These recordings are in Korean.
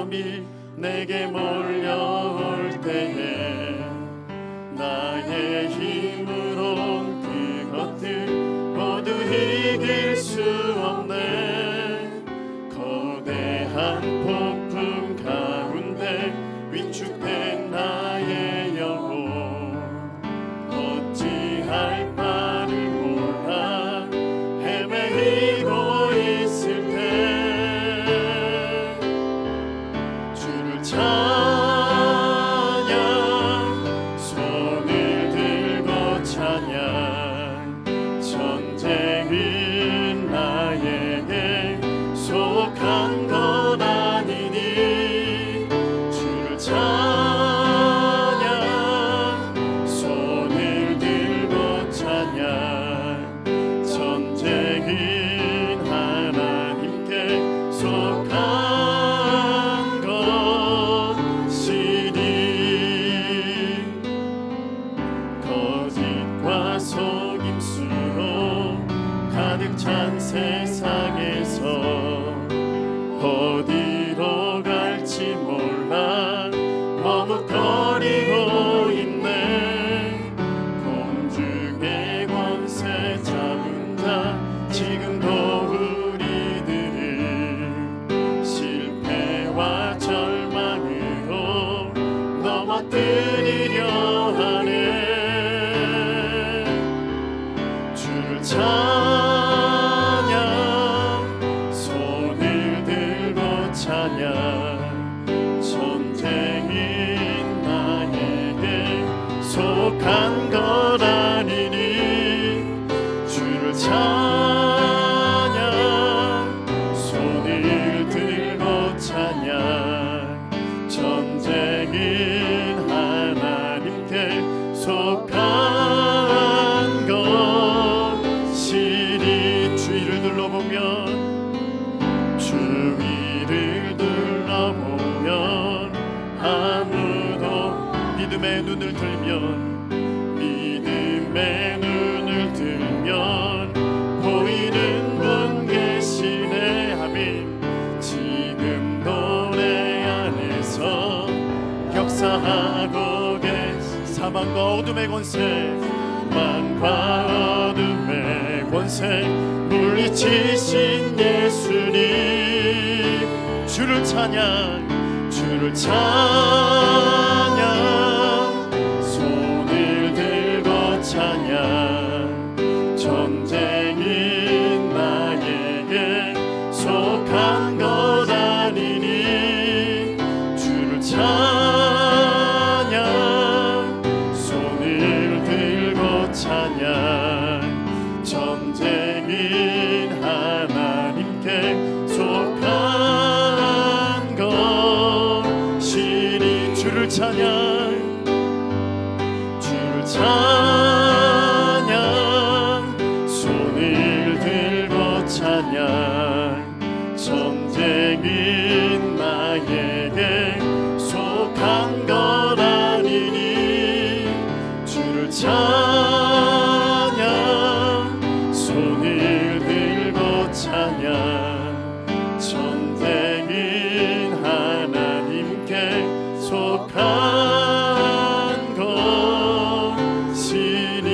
위험이 내게 몰려올 때에 나의 힘으론 그것들 모두 이길 수 없네. 거대한 폭풍 가운데 위축된 나의 영혼 어찌할 바를 몰라 헤매이고 있을 때 주를 찬양 손을 들고 찬양 전쟁은 나에게 속한 것 아니니 주를 찬양 손을 들고 찬양 전쟁은 하나님께 속한 것이니 거짓과 속임수로 가득 찬 세상에서 어디로 갈지 몰라 머뭇거리고 있네. 공중의 권세 잡은 자 지금도 우리들을 실패와 절망으로 넘어뜨리려 하네. 주를 찬양 손을 들고 찬양 전쟁은 나에게 속한 것 아니니 주를 찬양 손을 들고 찬양 전쟁은 하나님께 속한 것이니 주위를 둘러보면 주위를 둘러보면 아무도 믿음의 눈을 들면 보이는 분 계시네. 아멘. 지금도 내 안에서 역사하고 계신 사망과 어둠의 권세 사망과 어둠의 권세 물리치신 예수님 주를 찬양 손을 들고 찬양 전쟁은 나에게 속한 것 아니니 주를 찬양 손을 들고 찬양 전쟁은 하나님께 속한 것이니 주를 찬양 손을 들고 찬양 전쟁은 나에게 속한 것 아니니 주를 찬양 손을 들고 찬양 전쟁은 하나님께 속한 것이니.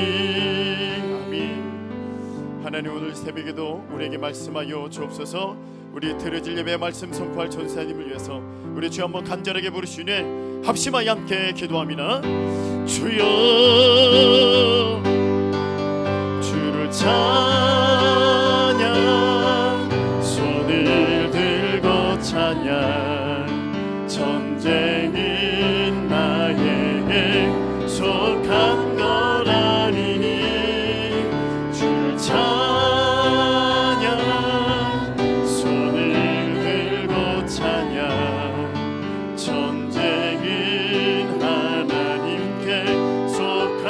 아멘. 하나님 오늘 새벽에도 우리에게 말씀하여 주옵소서. 우리 들어질 예배 말씀 선포할 전사님을 위해서 우리 주 한번 간절하게 부르시네 합심하여 함께 기도합니다. 주여 주를 찬양 손을 들고 찬양 전쟁은 나에게 속한 것 아니니 주를 찬양 손을 들고 찬양 전쟁은 하나님께 속한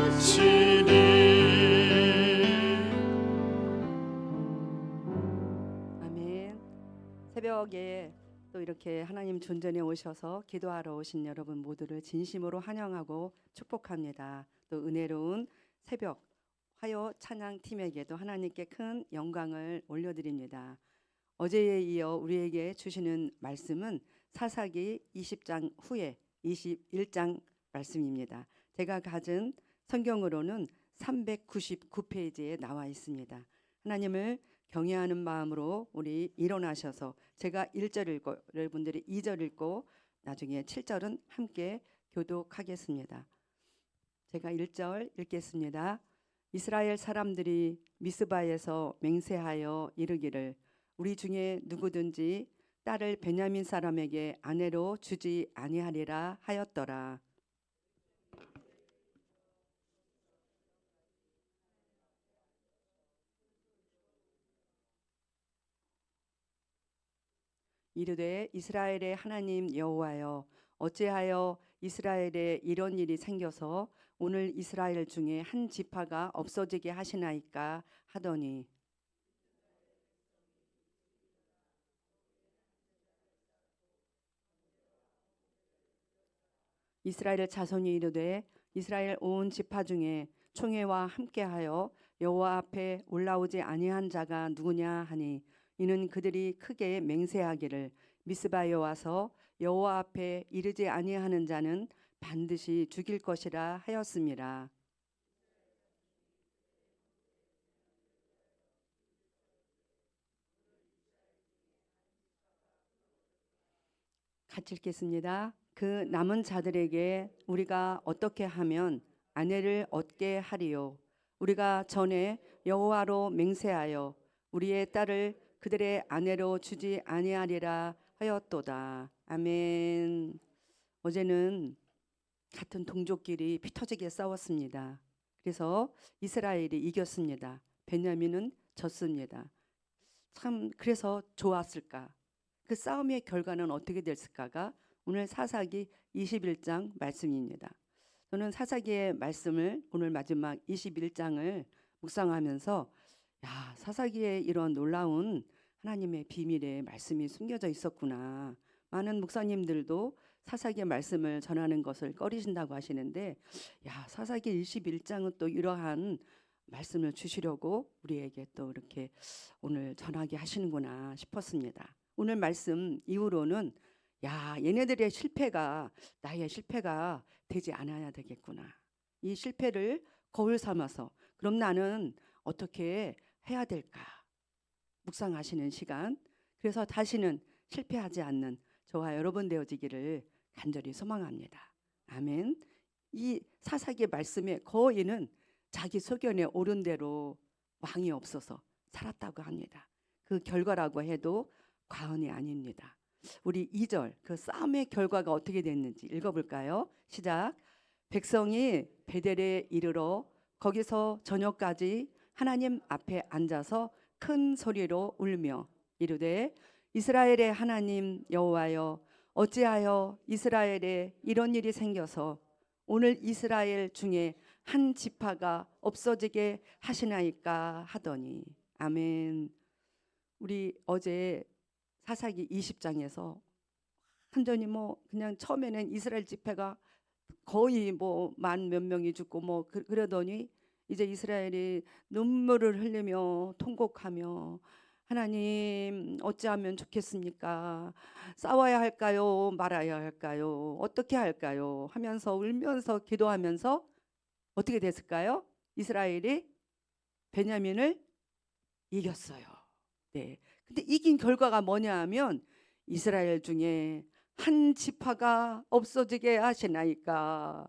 것이니. 아멘. 새벽에 또 이렇게 하나님 존전에 오셔서 기도하러 오신 여러분 모두를 진심으로 환영하고 축복합니다. 또 은혜로운 새벽 화요 찬양 팀에게도 하나님께 큰 영광을 올려드립니다. 어제에 이어 우리에게 주시는 말씀은 사사기 20장 후에 21장 말씀입니다. 제가 가진 성경으로는 399페이지에 나와 있습니다. 하나님을 경외하는 마음으로 우리 일어나셔서 제가 1절 읽고 여러분들이 2절 읽고 나중에 7절은 함께 교독하겠습니다. 제가 1절 읽겠습니다. 이스라엘 사람들이 미스바에서 맹세하여 이르기를 우리 중에 누구든지 딸을 베냐민 사람에게 아내로 주지 아니하리라 하였더라. 이르되 이스라엘의 하나님 여호와여 어찌하여 이스라엘에 이런 일이 생겨서 오늘 이스라엘 중에 한 지파가 없어지게 하시나이까 하더니 이스라엘 자손이 이르되 이스라엘 온 지파 중에 총회와 함께하여 여호와 앞에 올라오지 아니한 자가 누구냐 하니 이는 그들이 크게 맹세하기를 미스바에 와서 여호와 앞에 이르지 아니하는 자는 반드시 죽일 것이라 하였습니다. 같이 읽겠습니다. 그 남은 자들에게 우리가 어떻게 하면 아내를 얻게 하리요? 우리가 전에 여호와로 맹세하여 우리의 딸을 그들의 아내로 주지 아니하리라 하였도다. 아멘. 어제는 같은 동족끼리 피 터지게 싸웠습니다. 그래서 이스라엘이 이겼습니다. 베냐민은 졌습니다. 참 그래서 좋았을까? 그 싸움의 결과는 어떻게 됐을까가 오늘 사사기 21장 말씀입니다. 저는 사사기의 말씀을 오늘 마지막 21장을 묵상하면서 야, 사사기에 이런 놀라운 하나님의 비밀의 말씀이 숨겨져 있었구나. 많은 목사님들도 사사기의 말씀을 전하는 것을 꺼리신다고 하시는데 야, 사사기 21장은 또 이러한 말씀을 주시려고 우리에게 또 이렇게 오늘 전하게 하시는구나 싶었습니다. 오늘 말씀 이후로는 야, 얘네들의 실패가 나의 실패가 되지 않아야 되겠구나. 이 실패를 거울 삼아서 그럼 나는 어떻게 해야 될까? 묵상하시는 시간. 그래서 다시는 실패하지 않는 저와 여러분 되어지기를 간절히 소망합니다. 아멘. 이 사사기의 말씀의 거의는 자기 소견에 옳은 대로 왕이 없어서 살았다고 합니다. 그 결과라고 해도 과언이 아닙니다. 우리 2절 그 싸움의 결과가 어떻게 됐는지 읽어볼까요? 시작. 백성이 베델에 이르러 거기서 저녁까지 하나님 앞에 앉아서 큰 소리로 울며 이르되 이스라엘의 하나님 여호와여 어찌하여 이스라엘에 이런 일이 생겨서 오늘 이스라엘 중에 한 지파가 없어지게 하시나이까 하더니 아멘. 우리 어제 사사기 20장에서 완전히 뭐 그냥 처음에는 이스라엘 지파가 거의 뭐 만 몇 명이 죽고 뭐 그러더니 이제 이스라엘이 눈물을 흘리며 통곡하며 하나님 어찌하면 좋겠습니까? 싸워야 할까요? 말아야 할까요? 어떻게 할까요? 하면서 울면서 기도하면서 어떻게 됐을까요? 이스라엘이 베냐민을 이겼어요. 네. 근데 이긴 결과가 뭐냐 하면 이스라엘 중에 한 지파가 없어지게 하시나이까.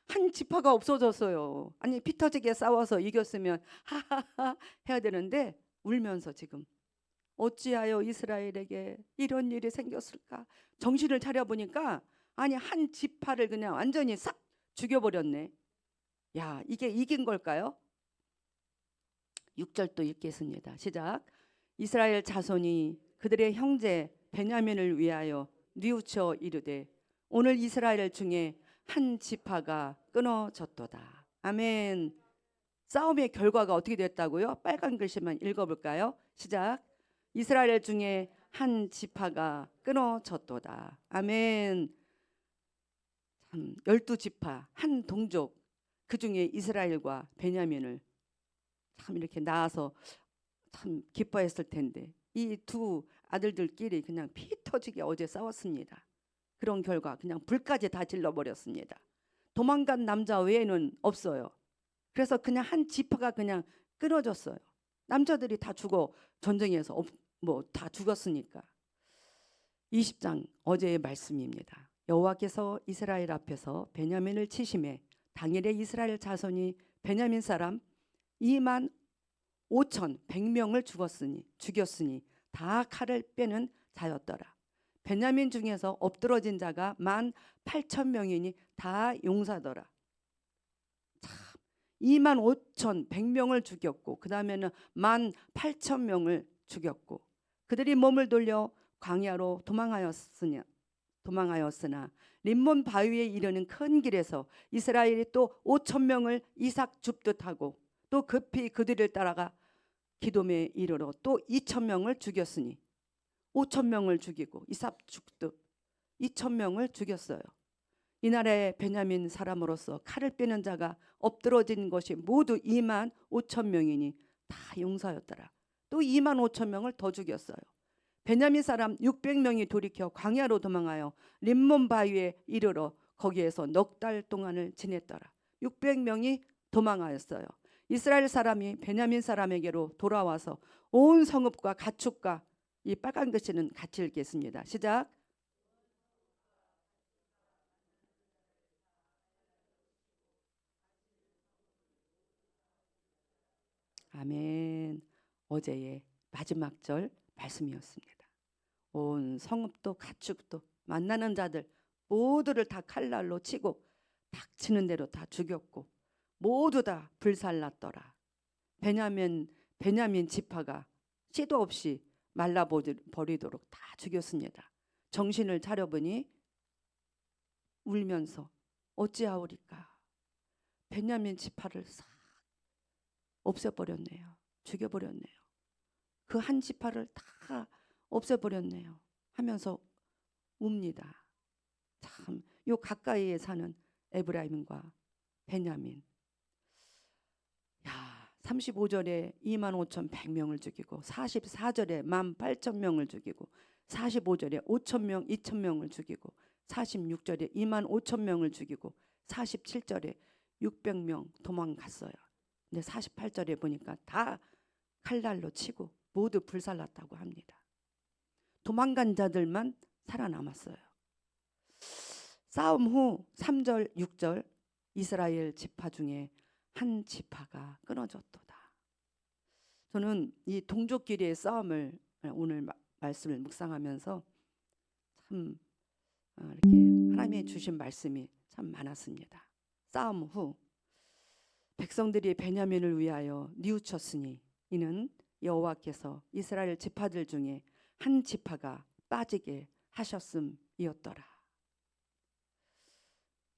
한 지파가 없어졌어요. 아니 피 터지게 싸워서 이겼으면 하하하 해야 되는데 울면서 지금 어찌하여 이스라엘에게 이런 일이 생겼을까. 정신을 차려보니까 아니 한 지파를 그냥 완전히 싹 죽여버렸네. 야, 이게 이긴 걸까요? 6절 또 읽겠습니다. 시작. 이스라엘 자손이 그들의 형제 베냐민을 위하여 뉘우쳐 이르되 오늘 이스라엘 중에 한 지파가 끊어졌도다. 아멘. 싸움의 결과가 어떻게 됐다고요? 빨간 글씨만 읽어볼까요? 시작. 이스라엘 중에 한 지파가 끊어졌도다. 아멘. 참 12지파 한 동족 그 중에 이스라엘과 베냐민을 참 이렇게 나아서 참 기뻐했을 텐데 이 두 아들들끼리 그냥 피 터지게 어제 싸웠습니다. 그런 결과 그냥 불까지 다 질러버렸습니다. 도망간 남자 외에는 없어요. 그래서 그냥 한 지파가 그냥 끊어졌어요. 남자들이 다 죽어 전쟁에서 뭐 다 죽었으니까. 20장 어제의 말씀입니다. 여호와께서 이스라엘 앞에서 베냐민을 치심해 당일에 이스라엘 자손이 베냐민 사람 2만 5천 100명을 죽였으니 다 칼을 빼는 자였더라. 베냐민 중에서 엎드러진 자가 18,000명이니 다 용사더라. 참 2만 5천 100명을 죽였고 그 다음에는 18,000명을 죽였고 그들이 몸을 돌려 광야로 도망하였으나 림몬 바위에 이르는 큰 길에서 이스라엘이 또 5,000명을 이삭 줍듯 하고 또 급히 그들을 따라가 기돔에 이르러 또 2,000명을 죽였으니 5,000명을 죽이고 이삭 줍듯 2,000명을 죽였어요. 이날에 베냐민 사람으로서 칼을 빼는 자가 엎드러진 것이 모두 2만 5천 명이니 다 용사였더라. 또 2만 5천 명을 더 죽였어요. 베냐민 사람 600명이 돌이켜 광야로 도망하여 림몬 바위에 이르러 거기에서 넉 달 동안을 지냈더라. 600명이 도망하였어요. 이스라엘 사람이 베냐민 사람에게로 돌아와서 온 성읍과 가축과 이 빨간 글씨는 같이 읽겠습니다. 시작. 아멘. 어제의 마지막 절 말씀이었습니다. 온 성읍도 가축도 만나는 자들 모두를 다 칼날로 치고 닥치는 대로 다 죽였고 모두 다 불살랐더라. 베냐민 지파가 씨도 없이 말라버리도록 다 죽였습니다. 정신을 차려보니 울면서 어찌하오리까. 베냐민 지파를 싹 없애버렸네요. 죽여버렸네요. 그 한 지파를 다 없애버렸네요. 하면서 웁니다. 참, 요 가까이에 사는 에브라임과 베냐민. 야, 35절에 2만 5천 100명을 죽이고 44절에 18,000명을 죽이고 45절에 5,000명 2,000명을 죽이고 46절에 2만 5천 명을 죽이고 47절에 600명 도망갔어요. 근데 48절에 보니까 다 칼날로 치고 모두 불살랐다고 합니다. 도망간 자들만 살아남았어요. 싸움 후 3절 6절 이스라엘 지파 중에 한 지파가 끊어졌도다. 저는 이 동족끼리의 싸움을 오늘 말씀을 묵상하면서 참 이렇게 하나님이 주신 말씀이 참 많았습니다. 싸움 후 백성들이 베냐민을 위하여 뉘우쳤으니 이는 여호와께서 이스라엘 지파들 중에 한 지파가 빠지게 하셨음이었더라.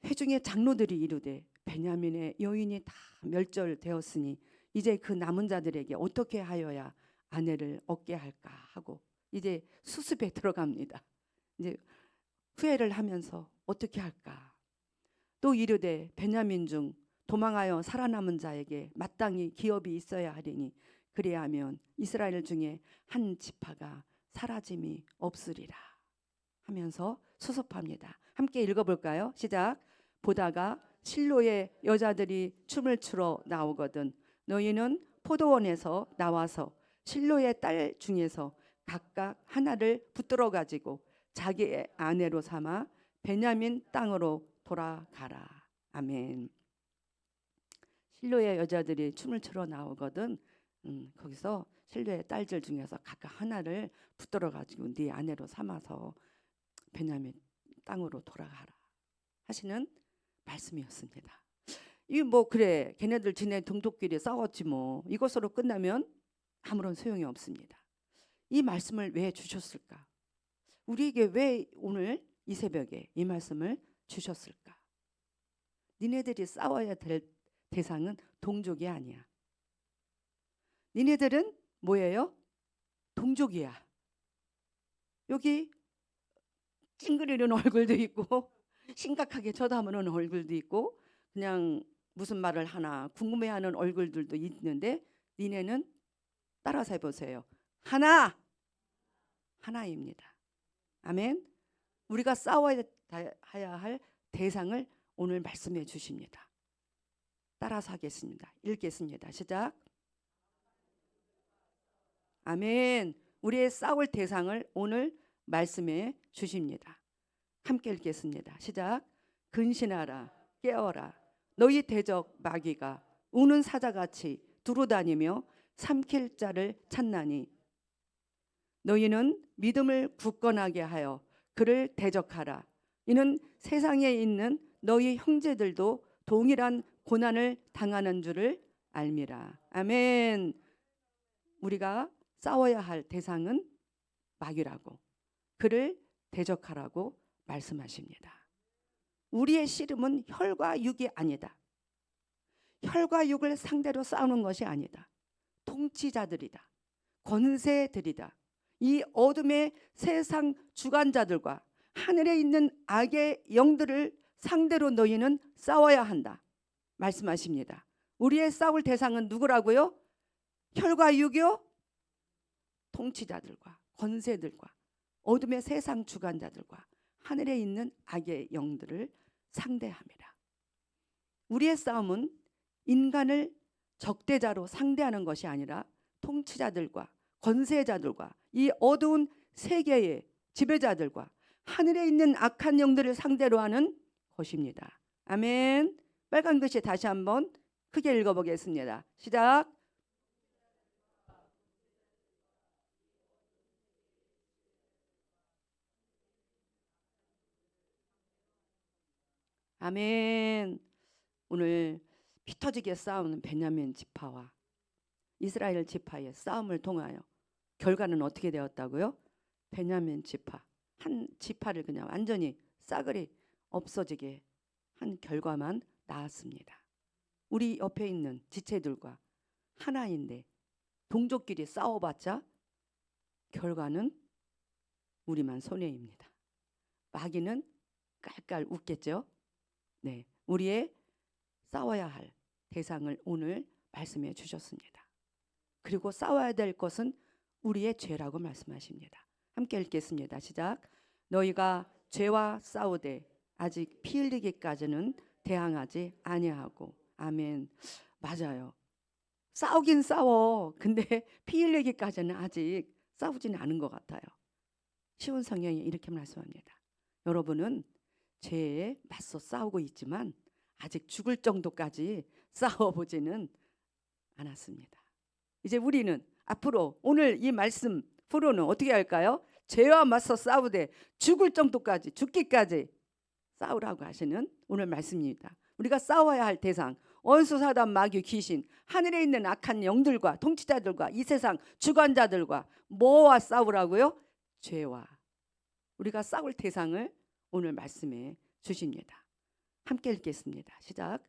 회중의 장로들이 이르되 베냐민의 여인이 다 멸절되었으니 이제 그 남은 자들에게 어떻게 하여야 아내를 얻게 할까 하고 이제 수습에 들어갑니다. 이제 후회를 하면서 어떻게 할까. 또 이르되 베냐민 중 도망하여 살아남은 자에게 마땅히 기업이 있어야 하리니 그래야 하면 이스라엘 중에 한 지파가 사라짐이 없으리라 하면서 수습합니다. 함께 읽어볼까요? 시작. 보다가 실로의 여자들이 춤을 추러 나오거든 너희는 포도원에서 나와서 실로의 딸 중에서 각각 하나를 붙들어 가지고 자기의 아내로 삼아 베냐민 땅으로 돌아가라. 아멘. 실로의 여자들이 춤을 추러 나오거든 거기서 실로의 딸들 중에서 각각 하나를 붙들어 가지고 네 아내로 삼아서 베냐민 땅으로 돌아가라 하시는 말씀이었습니다. 이 뭐 그래 걔네들 지네 동족끼리 싸웠지 뭐 이것으로 끝나면 아무런 소용이 없습니다. 이 말씀을 왜 주셨을까? 우리에게 왜 오늘 이 새벽에 이 말씀을 주셨을까? 니네들이 싸워야 될 대상은 동족이 아니야. 니네들은 뭐예요? 동족이야. 여기 찡그리는 얼굴도 있고 심각하게 쳐다보는 얼굴도 있고 그냥 무슨 말을 하나 궁금해하는 얼굴들도 있는데 니네는 따라서 해보세요. 하나, 하나입니다. 아멘. 우리가 싸워야 할 대상을 오늘 말씀해 주십니다. 따라서 하겠습니다. 읽겠습니다. 시작. 아멘. 우리의 싸울 대상을 오늘 말씀해 주십니다. 함께 읽겠습니다. 시작. 근신하라, 깨어라. 너희 대적 마귀가 우는 사자같이 두루다니며 삼킬 자를 찾나니 너희는 믿음을 굳건하게 하여 그를 대적하라. 이는 세상에 있는 너희 형제들도 동일한 고난을 당하는 줄을 알미라. 아멘. 우리가 싸워야 할 대상은 마귀라고, 그를 대적하라고 말씀하십니다. 우리의 씨름은 혈과 육이 아니다. 혈과 육을 상대로 싸우는 것이 아니다. 통치자들이다. 권세들이다. 이 어둠의 세상 주관자들과 하늘에 있는 악의 영들을 상대로 너희는 싸워야 한다 말씀하십니다. 우리의 싸울 대상은 누구라고요? 혈과 육이요? 통치자들과 권세들과 어둠의 세상 주관자들과 하늘에 있는 악의 영들을 상대합니다. 우리의 싸움은 인간을 적대자로 상대하는 것이 아니라 통치자들과 권세자들과 이 어두운 세계의 지배자들과 하늘에 있는 악한 영들을 상대로 하는 것입니다. 아멘. 빨간 글씨 다시 한번 크게 읽어보겠습니다. 시작. 아멘. 오늘 피 터지게 싸우는 베냐민 지파와 이스라엘 지파의 싸움을 통하여 결과는 어떻게 되었다고요? 베냐민 지파, 한 지파를 그냥 완전히 싸그리 없어지게 한 결과만 나왔습니다. 우리 옆에 있는 지체들과 하나인데 동족끼리 싸워봤자 결과는 우리만 손해입니다. 마귀는 깔깔 웃겠죠. 네, 우리의 싸워야 할 대상을 오늘 말씀해 주셨습니다. 그리고 싸워야 될 것은 우리의 죄라고 말씀하십니다. 함께 읽겠습니다. 시작. 너희가 죄와 싸우되 아직 피 흘리기까지는 대항하지 아니하고. 아멘. 맞아요. 싸우긴 싸워. 근데 피 흘리기까지는 아직 싸우지는 않은 것 같아요. 쉬운 성경이 이렇게 말씀합니다. 여러분은 죄에 맞서 싸우고 있지만 아직 죽을 정도까지 싸워보지는 않았습니다. 이제 우리는 앞으로 오늘 이 말씀 프로는 어떻게 할까요? 죄와 맞서 싸우되 죽을 정도까지, 죽기까지 싸우라고 하시는 오늘 말씀입니다. 우리가 싸워야 할 대상, 원수 사단 마귀 귀신, 하늘에 있는 악한 영들과 통치자들과 이 세상 주관자들과 뭐와 싸우라고요? 죄와. 우리가 싸울 대상을 오늘 말씀해 주십니다. 함께 읽겠습니다. 시작.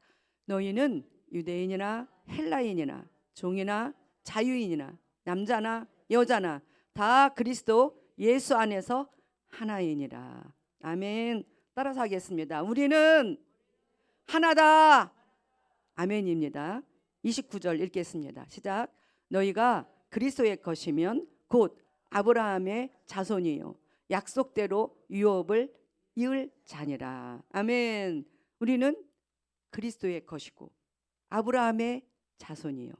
너희는 유대인이나 헬라인이나 종이나 자유인이나 남자나 여자나 다 그리스도 예수 안에서 하나이니라. 아멘. 따라서 하겠습니다. 우리는 하나다. 아멘입니다. 29절 읽겠습니다. 시작. 너희가 그리스도의 것이면 곧 아브라함의 자손이요 약속대로 유업을 이을 자니라. 아멘. 우리는 그리스도의 것이고 아브라함의 자손이요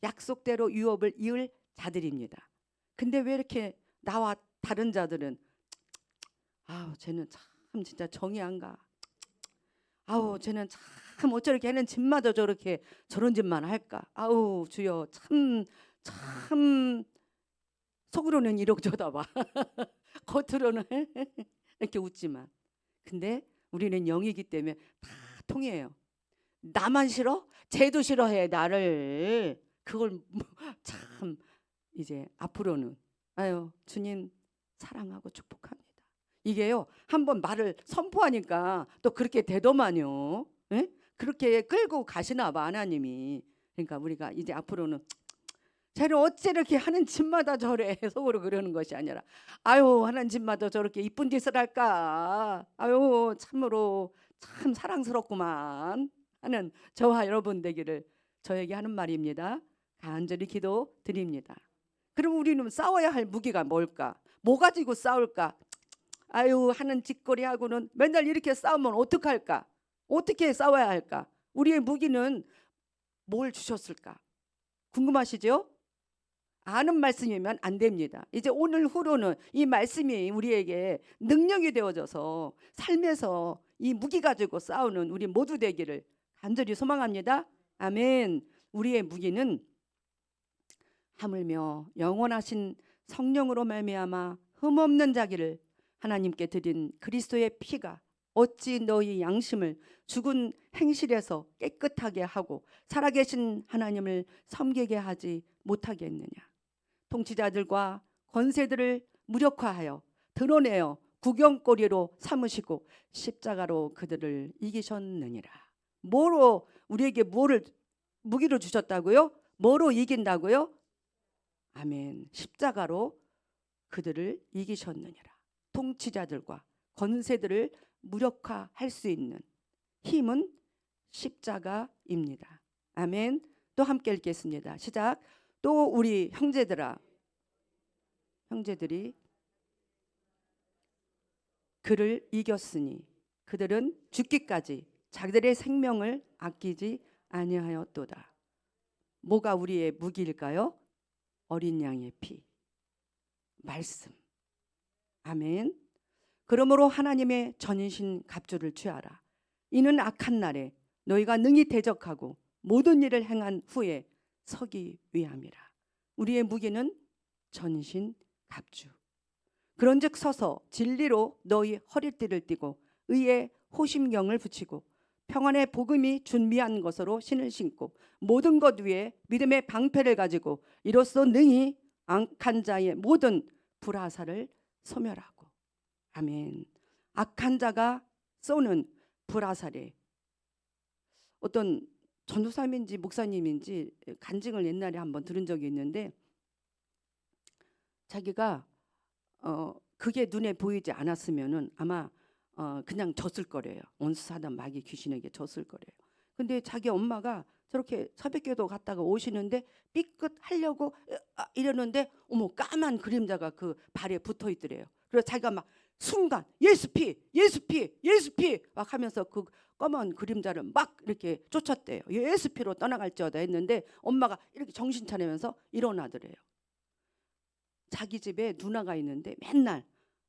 약속대로 유업을 이을 자들입니다. 근데 왜 이렇게 나와 다른 자들은 아우 쟤는 참 진짜 정이 안 가. 아우 쟤는 참 어쩌게 하는 짓마저 저렇게 저런 짓만 할까. 아우 주여 참 속으로는 이러저다 봐. 겉으로는 이렇게 웃지만 근데 우리는 영이기 때문에 다 통해요. 나만 싫어? 쟤도 싫어해 나를. 그걸 참 이제 앞으로는 아유 주님 사랑하고 축복합니다. 이게요 한번 말을 선포하니까 또 그렇게 되더만요. 에? 그렇게 끌고 가시나 봐 하나님이. 그러니까 우리가 이제 앞으로는 쟤를 어째 이렇게 하는 짓마다 저래 속으로 그러는 것이 아니라 아유 하는 짓마다 저렇게 이쁜 짓을 할까. 아유 참으로 참 사랑스럽구만 하는 저와 여러분 되기를 저에게 하는 말입니다. 간절히 기도드립니다. 그럼 우리는 싸워야 할 무기가 뭘까? 뭐 가지고 싸울까? 아유 하는 짓거리하고는 맨날 이렇게 싸우면 어떡할까? 어떻게 싸워야 할까? 우리의 무기는 뭘 주셨을까? 궁금하시죠? 아는 말씀이면 안 됩니다. 이제 오늘 후로는 이 말씀이 우리에게 능력이 되어져서 삶에서 이 무기 가지고 싸우는 우리 모두 되기를 간절히 소망합니다. 아멘. 우리의 무기는 하물며 영원하신 성령으로 말미암아 흠없는 자기를 하나님께 드린 그리스도의 피가 어찌 너희 양심을 죽은 행실에서 깨끗하게 하고 살아계신 하나님을 섬기게 하지 못하겠느냐. 통치자들과 권세들을 무력화하여 드러내어 구경거리로 삼으시고 십자가로 그들을 이기셨느니라. 뭐로 우리에게 뭐를 무기로 주셨다고요? 뭐로 이긴다고요? 아멘. 십자가로 그들을 이기셨느니라. 통치자들과 권세들을 무력화할 수 있는 힘은 십자가입니다. 아멘. 또 함께 읽겠습니다. 시작. 또 우리 형제들아, 형제들이 그를 이겼으니 그들은 죽기까지 자기들의 생명을 아끼지 아니하였도다. 뭐가 우리의 무기일까요? 어린 양의 피, 말씀. 아멘. 그러므로 하나님의 전신 갑주를 취하라. 이는 악한 날에 너희가 능히 대적하고 모든 일을 행한 후에 서기 위함이라. 우리의 무기는 전신 갑주. 그런즉 서서 진리로 너희 허리띠를 띠고 의의 호심경을 붙이고 평안의 복음이 준비한 것으로 신을 신고 모든 것 위에 믿음의 방패를 가지고 이로써 능히 악한 자의 모든 불화살을 소멸하고. 아멘. 악한 자가 쏘는 불화살에 어떤 전도사님인지 목사님인지 간증을 옛날에 한번 들은 적이 있는데 자기가 그게 눈에 보이지 않았으면은 아마 그냥 졌을 거래요. 원수사단 마귀 귀신에게 졌을 거래요. 근데 자기 엄마가 저렇게 새벽기도 갔다가 오시는데 삐끗 하려고 이러는데 어머 까만 그림자가 그 발에 붙어 있더래요. 그래서 자기가 막 순간 예수피 예수피 예수피 막 하면서 그 검은 그림자를 막 이렇게 쫓았대요. 예수피로 떠나갈지어다 했는데 엄마가 이렇게 정신 차리면서 일어나더래요. 자기 집에 누나가 있는데 맨날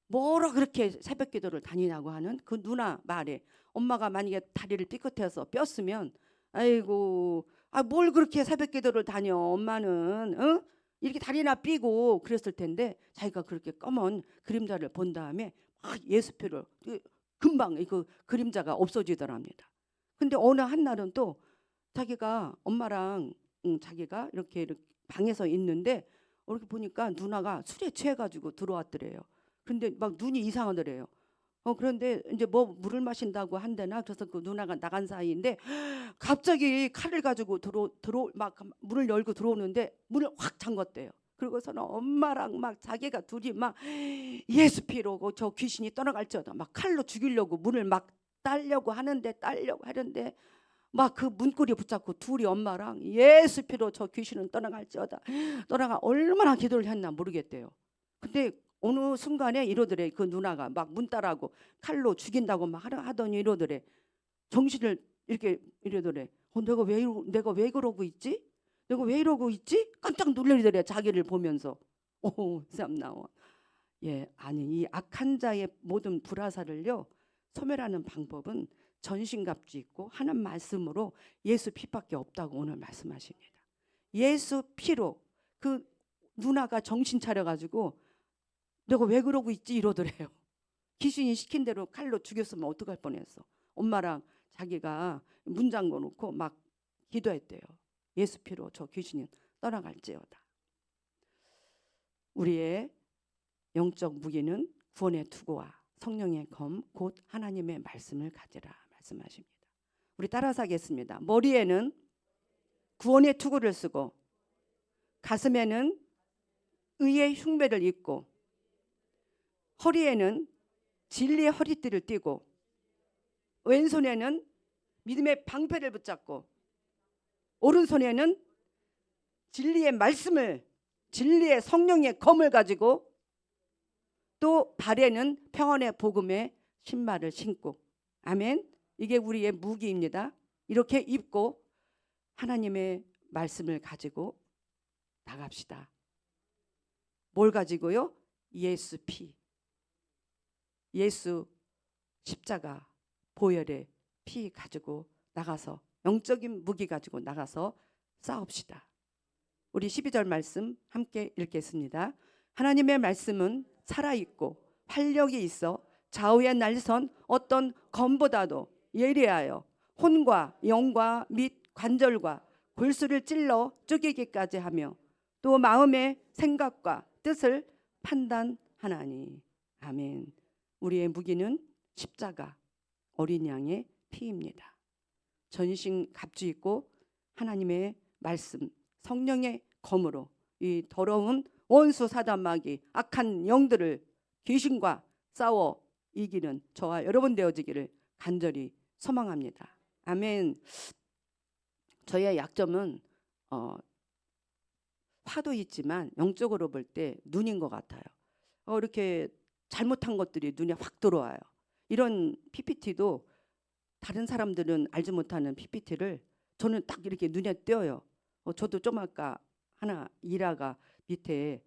뭐로 그렇게 새벽 기도를 다니냐고 하는 그 누나 말에 엄마가 만약에 다리를 삐끗해서 뼈으면 아이고 뭘 그렇게 새벽 기도를 다녀 엄마는 이렇게 다리나 삐고 그랬을 텐데 자기가 그렇게 검은 그림자를 본 다음에 막 예수표를 금방 그 그림자가 없어지더랍니다. 근데 어느 한 날은 또 자기가 엄마랑 자기가 이렇게 방에서 있는데 이렇게 보니까 누나가 술에 취해가지고 들어왔더래요. 근데 막 눈이 이상하더래요. 그런데 이제 뭐 물을 마신다고 한대나 그래서 그 누나가 나간 사이인데 갑자기 칼을 가지고 막 문을 열고 들어오는데 문을 확 잠궜대요. 그리고서는 엄마랑 막 자기가 둘이 막 예수피로 저 귀신이 떠나갈지어다 막 칼로 죽이려고 문을 막 따려고 하는데 막 그 문고리 붙잡고 둘이 엄마랑 예수피로 저 귀신은 떠나갈지어다 떠나가 얼마나 기도를 했나 모르겠대요. 근데 어느 순간에 이러더래. 그 누나가 막 문 따라고 칼로 죽인다고 막 하더니 이러더래. 정신을 이렇게 이러더래. 내가 왜 그러고 있지? 내가 왜 이러고 있지? 깜짝 놀래더래. 자기를 보면서. 오, 참 나와. 예, 아니 이 악한 자의 모든 불화살을요 소멸하는 방법은 전신갑주 있고 하는 말씀으로 예수 피밖에 없다고 오늘 말씀하십니다. 예수 피로 그 누나가 정신 차려가지고 내가 왜 그러고 있지 이러더래요. 귀신이 시킨 대로 칼로 죽였으면 어떡할 뻔했어. 엄마랑 자기가 문 잠궈 놓고 막 기도했대요. 예수 피로 저 귀신은 떠나갈지어다. 우리의 영적 무기는 구원의 투구와 성령의 검 곧 하나님의 말씀을 가지라 말씀하십니다. 우리 따라서 하겠습니다. 머리에는 구원의 투구를 쓰고 가슴에는 의의 흉배를 입고 허리에는 진리의 허리띠를 띠고 왼손에는 믿음의 방패를 붙잡고 오른손에는 진리의 말씀을, 진리의 성령의 검을 가지고, 또 발에는 평안의 복음의 신발을 신고, 아멘. 이게 우리의 무기입니다. 이렇게 입고 하나님의 말씀을 가지고 나갑시다. 뭘 가지고요? 예수 피, 예수 십자가 보혈의 피 가지고 나가서, 영적인 무기 가지고 나가서 싸웁시다. 우리 12절 말씀 함께 읽겠습니다. 하나님의 말씀은 살아있고 활력이 있어 좌우에 날선 어떤 검보다도 예리하여 혼과 영과 및 관절과 골수를 찔러 쪼개기까지 하며 또 마음의 생각과 뜻을 판단하나니. 아멘. 우리의 무기는 십자가 어린 양의 피입니다. 전신 갑주 있고 하나님의 말씀 성령의 검으로 이 더러운 원수 사단 마귀 악한 영들을 귀신과 싸워 이기는 저와 여러분 되어지기를 간절히 소망합니다. 아멘. 저의 약점은 화도 있지만 영적으로 볼 때 눈인 것 같아요. 이렇게 잘못한 것들이 눈에 확 들어와요. 이런 PPT도 다른 사람들은 알지 못하는 PPT를 저는 딱 이렇게 눈에 띄어요. 저도 좀 아까 하나 일화가 밑에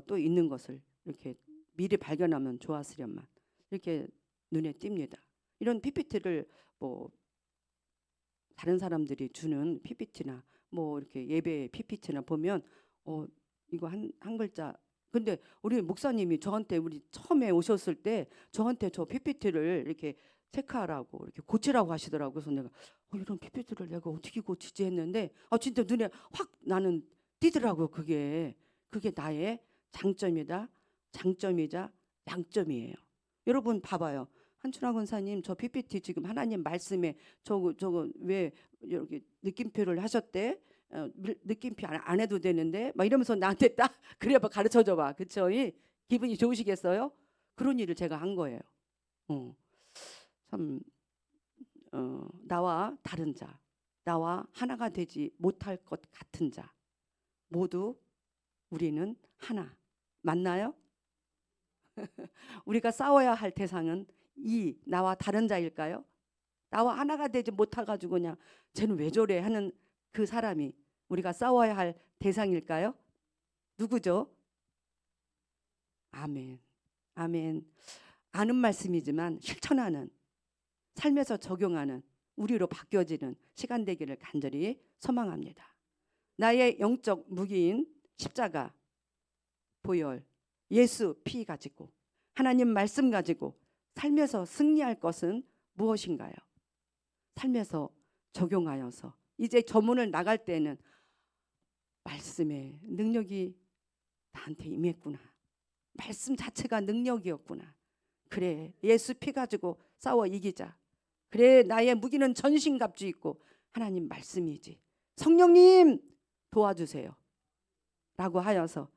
또 있는 것을 이렇게 미리 발견하면 좋았으련만 이렇게 눈에 띕니다. 이런 PPT를 뭐 다른 사람들이 주는 PPT나 뭐 이렇게 예배 PPT나 보면 이거 한 글자. 근데 우리 목사님이 저한테 우리 처음에 오셨을 때 저한테 저 PPT를 이렇게 체크하라고 이렇게 고치라고 하시더라고요. 그래서 내가 이런 PPT를 내가 어떻게 고치지 했는데 진짜 눈에 확 나는 띄더라고요. 그게 나의 장점이다. 장점이자 양점이에요. 여러분 봐봐요. 한춘아 권사님 저 PPT 지금 하나님 말씀에 저거 왜 이렇게 느낌표를 하셨대? 느낌표 안 해도 되는데 막 이러면서 나한테 딱 그래 봐 가르쳐줘 봐. 그쵸? 기분이 좋으시겠어요? 그런 일을 제가 한 거예요. 참 나와 다른 자, 나와 하나가 되지 못할 것 같은 자 모두 우리는 하나. 맞나요? 우리가 싸워야 할 대상은 나와 다른 자일까요? 나와 하나가 되지 못해가지고 그냥 쟤는 왜 저래 하는 그 사람이 우리가 싸워야 할 대상일까요? 누구죠? 아멘. 아멘. 아는 말씀이지만 실천하는, 삶에서 적용하는 우리로 바뀌어지는 시간 되기를 간절히 소망합니다. 나의 영적 무기인 십자가 보혈 예수 피 가지고 하나님 말씀 가지고 삶에서 승리할 것은 무엇인가요? 삶에서 적용하여서 이제 저 문을 나갈 때는 말씀의 능력이 나한테 임했구나. 말씀 자체가 능력이었구나. 그래 예수 피 가지고 싸워 이기자. 그래 나의 무기는 전신갑주 있고 하나님 말씀이지. 성령님 도와주세요 라고 하여서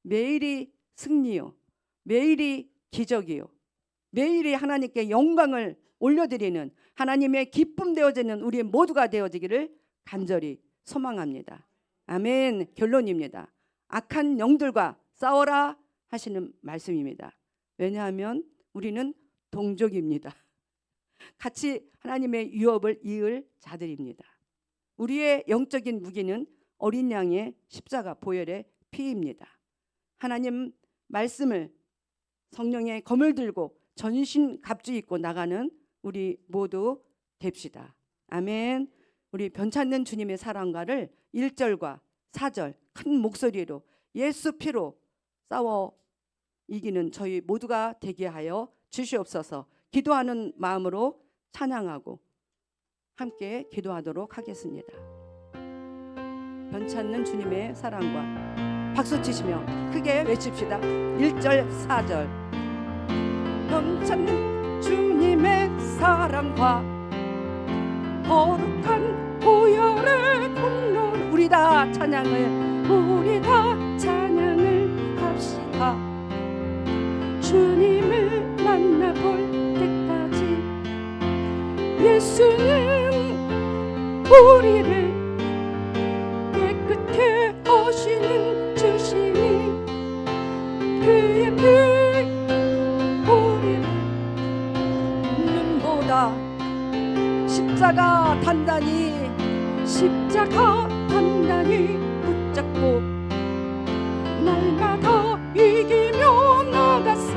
매일이 승리요, 매일이 기적이요, 매일이 하나님께 영광을 올려드리는 하나님의 기쁨 되어지는 우리 모두가 되어지기를 간절히 소망합니다. 아멘. 결론입니다. 악한 영들과 싸워라 하시는 말씀입니다. 왜냐하면 우리는 동족입니다. 같이 하나님의 유업을 이을 자들입니다. 우리의 영적인 무기는 어린 양의 십자가 보혈의 피입니다. 하나님 말씀을 성령의 검을 들고 전신 갑주 입고 나가는 우리 모두 됩시다. 아멘. 우리 변찮는 주님의 사랑과를 1절과 4절 큰 목소리로 예수 피로 싸워 이기는 저희 모두가 되게 하여 주시옵소서. 기도하는 마음으로 찬양하고 함께 기도하도록 하겠습니다. 변찮는 주님의 사랑과 박수 치시며 크게 외칩시다. 1절 4절 변찮는 주님의 사랑과 거룩한 보혈의 공로 우리 다 찬양을 합시다. 주님을 만나볼 때까지 예수는 우리를 깨끗게 하시 그의 피 우리를 눈보다 십자가 단단히 붙잡고 날마다 이기며 나가세.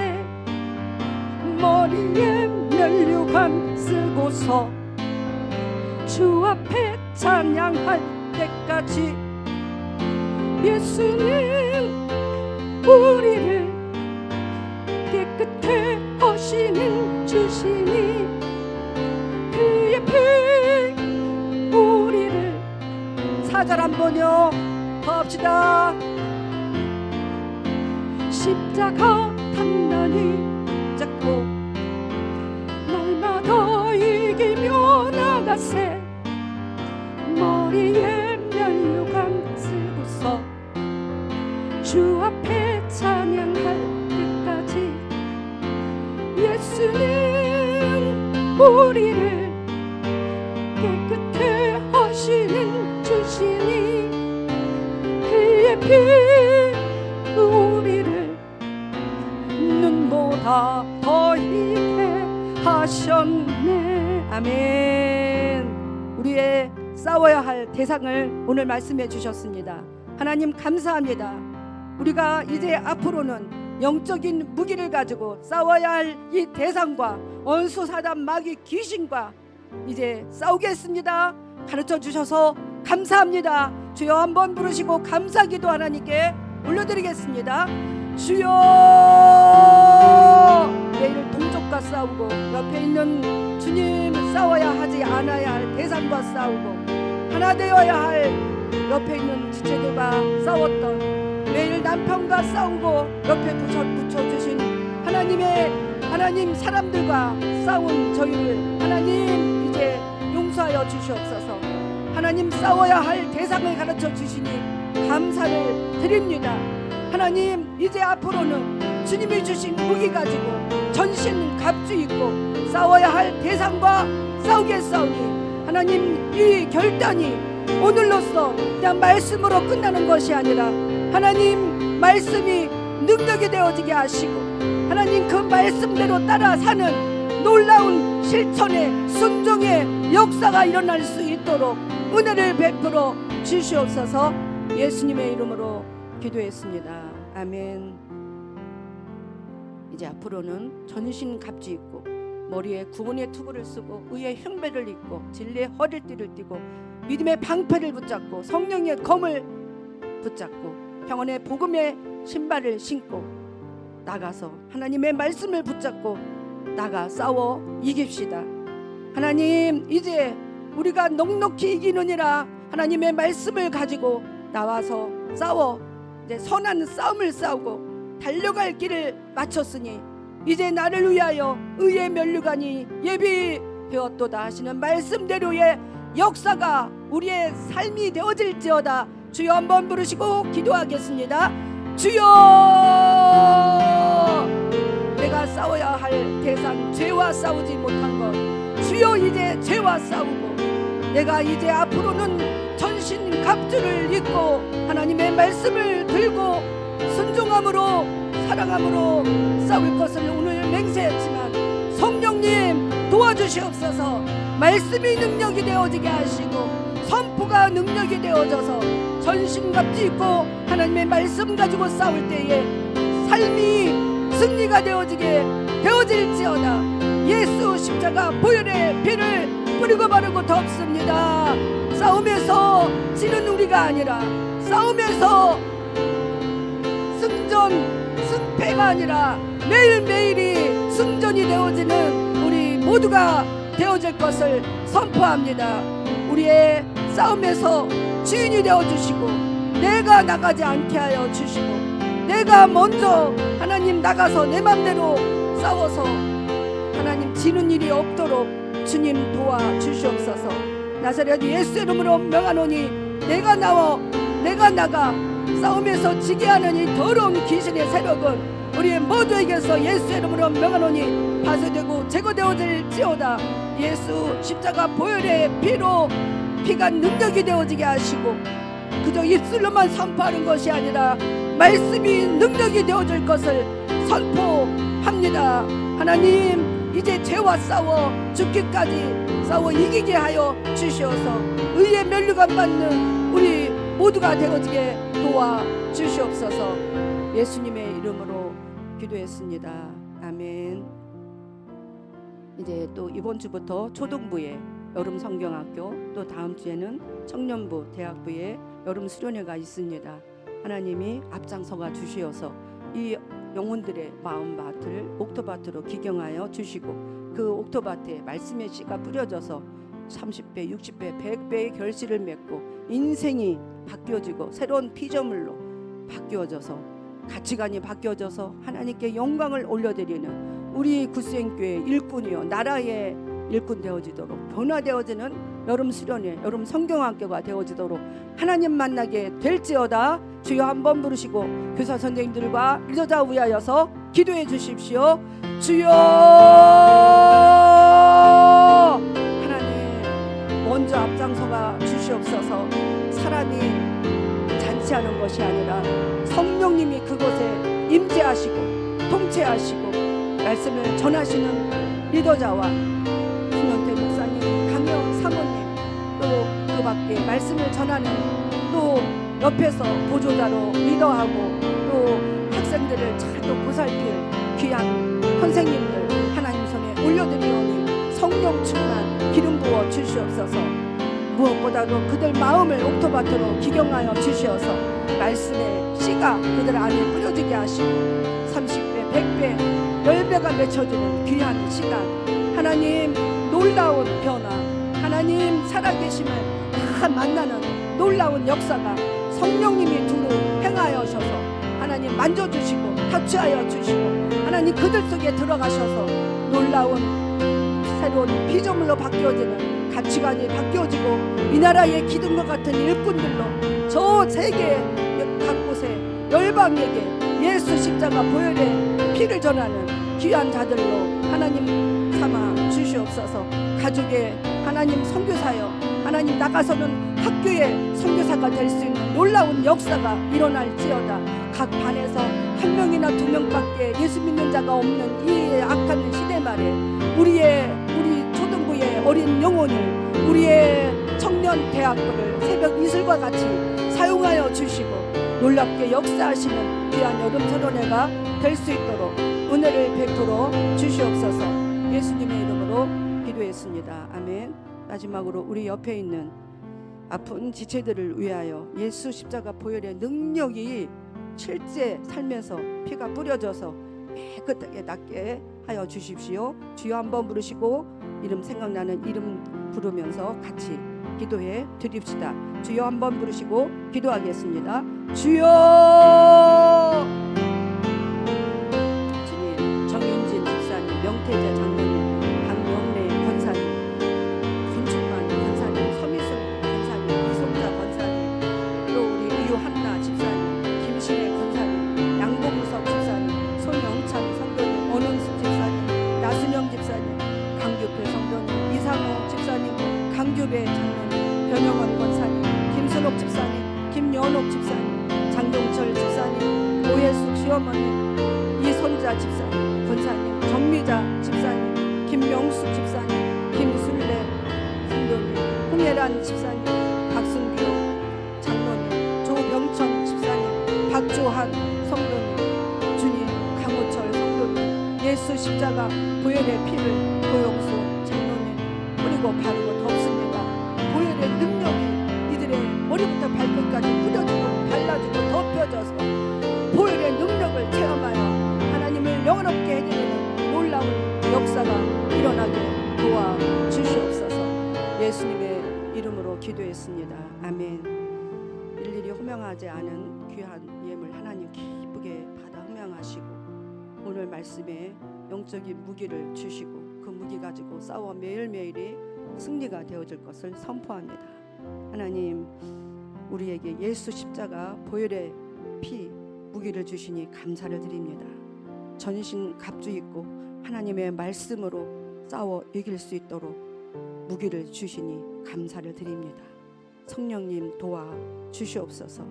머리에 면류관 쓰고서 주 앞에 찬양할 때까지 예수는 우리를 깨끗해 하시는 주시니 그의 피 우리를. 4절 한번요 더 합시다. 십자가 단단히 잡고 날마다 이기며 나가세. 머리에 면류관 쓰고서 주 앞에 찬양할 때까지 예수는 우리를 깨끗해 하시는 주시니 그의 피 우리를 눈보다 더 희게 하셨네. 아멘. 우리의 싸워야 할 대상을 오늘 말씀해 주셨습니다. 하나님 감사합니다. 우리가 이제 앞으로는 영적인 무기를 가지고 싸워야 할 이 대상과 원수 사단 마귀 귀신과 이제 싸우겠습니다. 가르쳐 주셔서 감사합니다. 주여 한번 부르시고 감사기도 하나님께 올려드리겠습니다. 주여. 매일 동족과 싸우고 옆에 있는 주님 싸워야 하지 않아야 할 대상과 싸우고 하나 되어야 할 옆에 있는 지체들과 싸웠던 매일 남편과 싸우고 옆에 붙여주신 하나님 사람들과 싸운 저희를 하나님 이제 용서하여 주시옵소서. 하나님 싸워야 할 대상을 가르쳐 주시니 감사를 드립니다. 하나님 이제 앞으로는 주님이 주신 무기 가지고 전신 갑주 입고 싸워야 할 대상과 싸우겠사오니 하나님 이 결단이 오늘로써 그냥 말씀으로 끝나는 것이 아니라 하나님 말씀이 능력이 되어지게 하시고 하나님 그 말씀대로 따라 사는 놀라운 실천의 순종의 역사가 일어날 수 있도록 은혜를 베풀어 주시옵소서. 예수님의 이름으로 기도했습니다. 아멘. 이제 앞으로는 전신 갑주 입고 머리에 구원의 투구를 쓰고 의의 흉배를 입고 진리의 허리띠를 띠고 믿음의 방패를 붙잡고 성령의 검을 붙잡고 평안의 복음의 신발을 신고 나가서 하나님의 말씀을 붙잡고 나가 싸워 이깁시다. 하나님 이제 우리가 넉넉히 이기느니라 하나님의 말씀을 가지고 나와서 싸워 이제 선한 싸움을 싸우고 달려갈 길을 마쳤으니 이제 나를 위하여 의의 면류관이 예비되었도다 하시는 말씀대로의 역사가 우리의 삶이 되어질지어다. 주여 한번 부르시고 기도하겠습니다. 주여. 내가 싸워야 할 대상 죄와 싸우지 못한 것 주여 이제 죄와 싸우고 내가 이제 앞으로는 전신 갑주를 입고 하나님의 말씀을 들고 순종함으로 사랑함으로 싸울 것을 오늘 맹세했지만 성령님 도와주시옵소서. 말씀이 능력이 되어지게 하시고 선포가 능력이 되어져서 전신갑주 입고 하나님의 말씀 가지고 싸울 때에 삶이 승리가 되어질지어다. 예수 십자가 보혈의 피를 뿌리고 바르고 덮습니다. 싸움에서 지는 우리가 아니라 싸움에서 승패가 아니라 매일매일이 승전이 되어지는 우리 모두가 되어질 것을 선포합니다. 우리의 싸움에서 주인이 되어주시고 내가 나가지 않게 하여 주시고 내가 먼저 하나님 나가서 내 맘대로 싸워서 하나님 지는 일이 없도록 주님 도와주시옵소서. 나사렛 예수 이름으로 명하노니 내가 나가 싸움에서 지게 하는 이 더러운 귀신의 세력은 우리 모두에게서 예수 이름으로 명하노니 파쇄되고 제거되어질지어다. 예수 십자가 보혈의 피로 피가 능력이 되어지게 하시고 그저 입술로만 선포하는 것이 아니라 말씀이 능력이 되어줄 것을 선포합니다. 하나님, 이제 죄와 싸워 죽기까지 싸워 이기게 하여 주시어서 의의 면류관 받는 우리 모두가 되어지게 도와 주시옵소서. 예수님의 이름으로 기도했습니다. 아멘. 이제 또 이번 주부터 초등부에 여름 성경학교, 또 다음 주에는 청년부, 대학부에 여름 수련회가 있습니다. 하나님이 앞장서가 주시어서 이 영혼들의 마음밭을 옥토밭으로 기경하여 주시고, 그 옥토밭에 말씀의 씨가 뿌려져서 30배, 60배, 100배의 결실을 맺고 인생이 바뀌어지고 새로운 피조물로 바뀌어져서 가치관이 바뀌어져서 하나님께 영광을 올려드리는 우리 구수행교회 일꾼이요 나라의 일꾼 되어지도록, 변화되어지는 여름 수련회, 여름 성경학교가 되어지도록 하나님 만나게 될지어다. 주여 한번 부르시고 교사 선생님들과 리더자 위하여서 기도해 주십시오. 주여, 하나님 먼저 앞장서가 주시옵소서. 사람이 잔치하는 것이 아니라 성령님이 그곳에 임재하시고 통치하시고 말씀을 전하시는 리더자와 김현태 목사님, 강영 사모님, 또 그 밖에 말씀을 전하는, 또 옆에서 보조자로 리더하고 또 학생들을 잘 또 보살필 귀한 선생님들 하나님 손에 올려드리오니 성령 충만 기름 부어 주시옵소서. 무엇보다도 그들 마음을 옥토밭으로 기경하여 주시어서 말씀의 씨가 그들 안에 뿌려지게 하시고 30배, 100배, 10배가 맺혀지는 귀한 시간, 하나님 놀라운 변화, 하나님 살아계심을 다 만나는 놀라운 역사가 성령님이 두루 행하여 주셔서 하나님 만져주시고 터치하여 주시고 하나님 그들 속에 들어가셔서 놀라운 새로운 피조물로 바뀌어지는 가치관이 바뀌어지고 이 나라의 기둥과 같은 일꾼들로 저 세계 각 곳에 열방에게 예수 십자가 보혈의 피를 전하는 귀한 자들로 하나님 삼아 주시옵소서. 가족의 하나님 선교사여, 하나님 나가서는 학교의 선교사가 될 수 있는 놀라운 역사가 일어날지어다. 각 반에서 한 명이나 두 명밖에 예수 믿는 자가 없는 이 악한 시대 말에 우리 초등부의 어린 영혼을, 우리의 청년 대학교를 새벽 이슬과 같이 사용하여 주시고 놀랍게 역사하시는 귀한 여름 선언회가 될 수 있도록 은혜를 베풀어 주시옵소서. 예수님의 이름으로 기도했습니다. 아멘. 마지막으로 우리 옆에 있는 아픈 지체들을 위하여 예수 십자가 보혈의 능력이 실제 삶에서 피가 뿌려져서 깨끗하게 낫게 하여 주십시오. 주여 한번 부르시고 이름 생각나는 이름 부르면서 같이 기도해 드립시다. 주여 한번 부르시고 기도하겠습니다. 주여. 주님, 정윤진 집사님, 명태자 장로님, 박명래 권사님, 김충만 권사님, 서미순 권사님, 이송자 권사님, 또 우리 이유한나 집사님, 김신혜 권사님, 양봉석 집사님, 손영찬 성도님, 원원숙 집사님, 나순영 집사님, 강규필 성도님, 이상호 집사님, 강규배 장로님, 변영원 권사님, 김순옥 집사님, 김연옥 집사님, 장동철 집사님, 오해숙 시어머니, 이손자 집사님, 권사님, 정미자 집사님, 김명숙 집사님, 김순례 성도님, 홍혜란 집사님, 박순규 장로님, 조병천 집사님, 박조한 성도님, 주님, 강호철 성도님, 예수 십자가 보혈의 피를 고용수 장로님 뿌리고 바르고 덮습니다. 보혈의 능력이 이들의 머리부터 발끝까지 뿌려지고 발라지고 덮여져서 보혈의 능력을 체험하여 하나님을 영원롭게 해드리는 놀라운 역사가 일어나게 도와주시옵소서. 예수님의 이름으로 기도했습니다. 아멘. 일일이 호명하지 않은 귀한 예물 하나님 기쁘게 받아 호명하시고 오늘 말씀에 영적인 무기를 주시고 그 무기 가지고 싸워 매일매일이 승리가 되어질 것을 선포합니다. 하나님, 우리에게 예수 십자가 보혈의 피 무기를 주시니 감사를 드립니다. 전신 갑주 있고 하나님의 말씀으로 싸워 이길 수 있도록 무기를 주시니 감사를 드립니다. 성령님 도와 주시옵소서.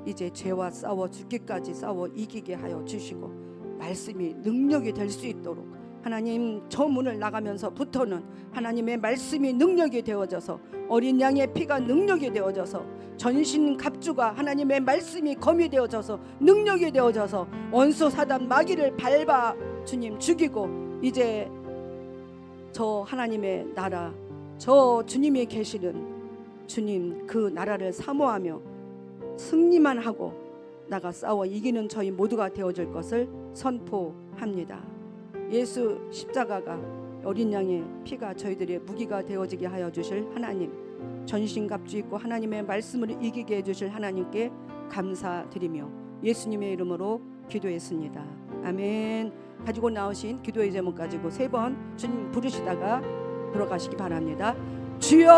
이제 죄와 싸워 죽기까지 싸워 이기게 하여 주시고 말씀이 능력이 될 수 있도록 하나님, 저 문을 나가면서부터는 하나님의 말씀이 능력이 되어져서 어린 양의 피가 능력이 되어져서 전신 갑주가 하나님의 말씀이 검이 되어져서 능력이 되어져서 원수 사단 마귀를 밟아 주님 죽이고 이제 저 하나님의 나라, 저 주님이 계시는 주님 그 나라를 사모하며 승리만 하고 나가 싸워 이기는 저희 모두가 되어질 것을 선포합니다. 예수 십자가가 어린 양의 피가 저희들의 무기가 되어지게 하여 주실 하나님, 전신갑주 있고 하나님의 말씀을 이기게 해주실 하나님께 감사드리며 예수님의 이름으로 기도했습니다. 아멘. 가지고 나오신 기도의 제목 가지고 3번 주님 부르시다가 들어가시기 바랍니다. 주여